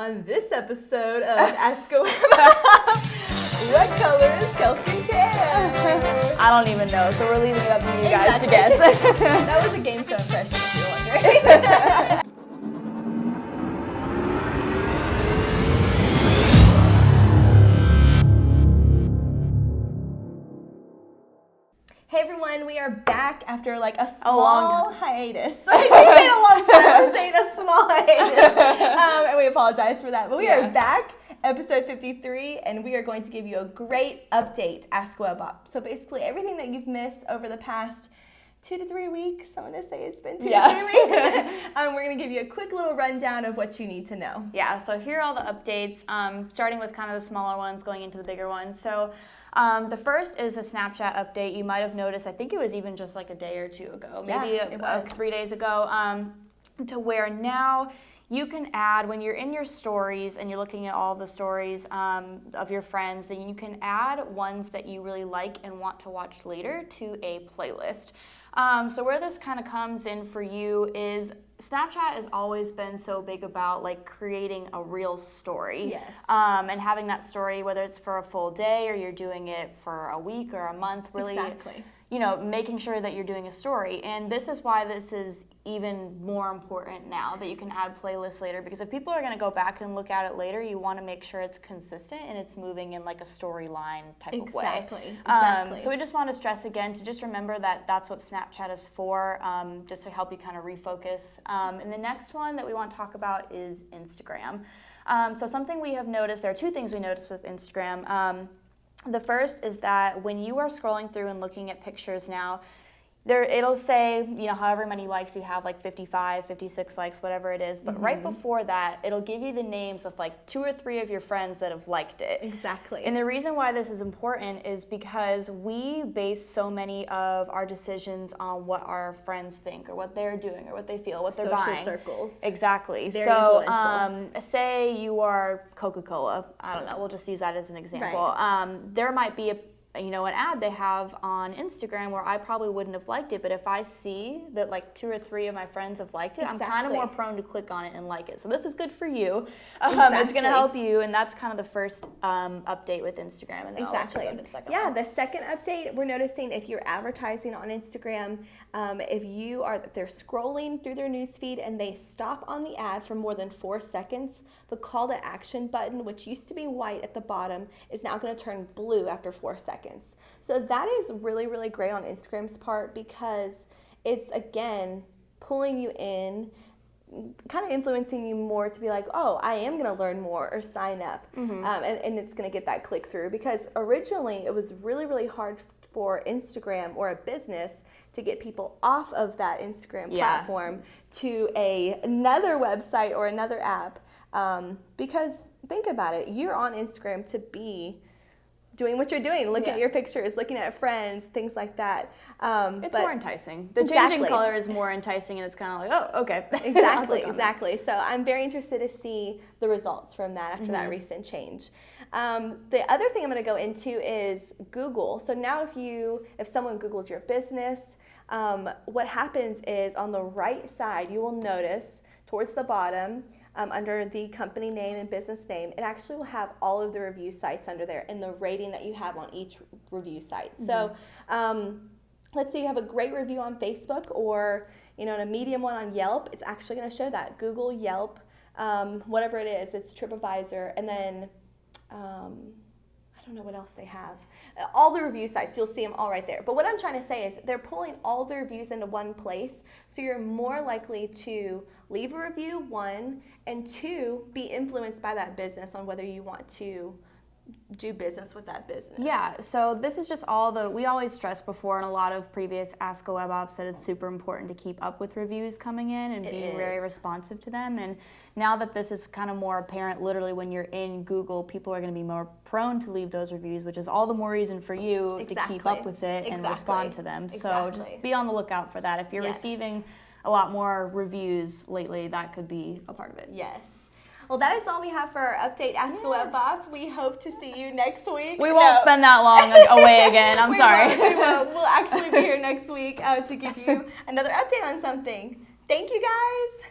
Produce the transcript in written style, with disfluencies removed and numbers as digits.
On this episode of Ask a Web, what color is Kelsey's hair? I don't even know, so we're leaving it up to you guys to guess. That was a game show impression, if you're wondering. Hey everyone, we are back after like a small hiatus. I didn't say a long time, I was saying a small hiatus. And we apologize for that. But we are back, episode 53, and we are going to give you a great update, Ask WebOp. So basically everything that you've missed over the past 2 to 3 weeks, I'm going to say it's been 2 to 3 weeks. We're going to give you a quick little rundown of what you need to know. Yeah, so here are all the updates, starting with kind of the smaller ones, going into the bigger ones. So the first is the Snapchat update. You might have noticed, I think it was even just like a day or two ago, maybe 3 days ago, to where now you can add, when you're in your stories and you're looking at all the stories of your friends, then you can add ones that you really like and want to watch later to a playlist. So where this kind of comes in for you is Snapchat has always been so big about like creating a real story. Yes. And having that story, whether it's for a full day or you're doing it for a week or a month, really, you know, making sure that you're doing a story. And this is why this is even more important now, that you can add playlists later, because if people are going to go back and look at it later, you want to make sure it's consistent and it's moving in like a storyline type of way. Exactly. So we just want to stress again to just remember that that's what Snapchat is for, just to help you kind of refocus. And the next one that we want to talk about is Instagram. So something we have noticed, there are two things we noticed with Instagram. The first is that when you are scrolling through and looking at pictures now, it'll say, you know, however many likes you have, like 55, 56 likes, whatever it is. But right before that, it'll give you the names of like 2 or 3 of your friends that have liked it. Exactly. And the reason why this is important is because we base so many of our decisions on what our friends think or what they're doing or what they feel, what they're buying. Social circles. Exactly. Very so influential. say you are Coca-Cola. I don't know. We'll just use that as an example. Right. There might be an ad they have on Instagram where I probably wouldn't have liked it, but if I see that like 2 or 3 of my friends have liked it, I'm kind of more prone to click on it and like it. So this is good for you. It's going to help you, and that's kind of the first update with Instagram. And then I'll let you go to the second one. The second update, we're noticing if you're advertising on Instagram, if they're scrolling through their newsfeed and they stop on the ad for more than 4 seconds, the call to action button, which used to be white at the bottom, is now going to turn blue after 4 seconds. So that is really, really great on Instagram's part, because it's, again, pulling you in, kind of influencing you more to be like, oh, I am going to learn more or sign up. And it's going to get that click through, because originally it was really, really hard for Instagram or a business to get people off of that Instagram platform to another website or another app. Because think about it, you're on Instagram to be doing what you're doing, looking at your pictures, looking at friends, things like that. It's more enticing. The changing color is more enticing, and it's kind of like, oh, okay. Exactly. So I'm very interested to see the results from that after that recent change. The other thing I'm going to go into is Google. So now if someone Googles your business, what happens is on the right side, you will notice towards the bottom, under the company name and business name, it actually will have all of the review sites under there and the rating that you have on each review site. So let's say you have a great review on Facebook, or and a medium one on Yelp. It's actually going to show that Google, Yelp, whatever it is. It's TripAdvisor, and then I don't know what else they have. All the review sites, you'll see them all right there. But what I'm trying to say is they're pulling all the reviews into one place, so you're more likely to leave a review, 1, and 2, be influenced by that business on whether you want to do business with that business. Yeah, so this is just we always stressed before in a lot of previous Ask a Web Ops that it's super important to keep up with reviews coming in and being very responsive to them. And now that this is kind of more apparent, literally when you're in Google, people are going to be more prone to leave those reviews, which is all the more reason for you to keep up with it and respond to them. So just be on the lookout for that. If you're receiving a lot more reviews lately, that could be a part of it. Yes. Well, that is all we have for our update, Ask a Web Op. We hope to see you next week. We won't spend that long away again. I'm sorry. We won't. We'll actually be here next week to give you another update on something. Thank you, guys.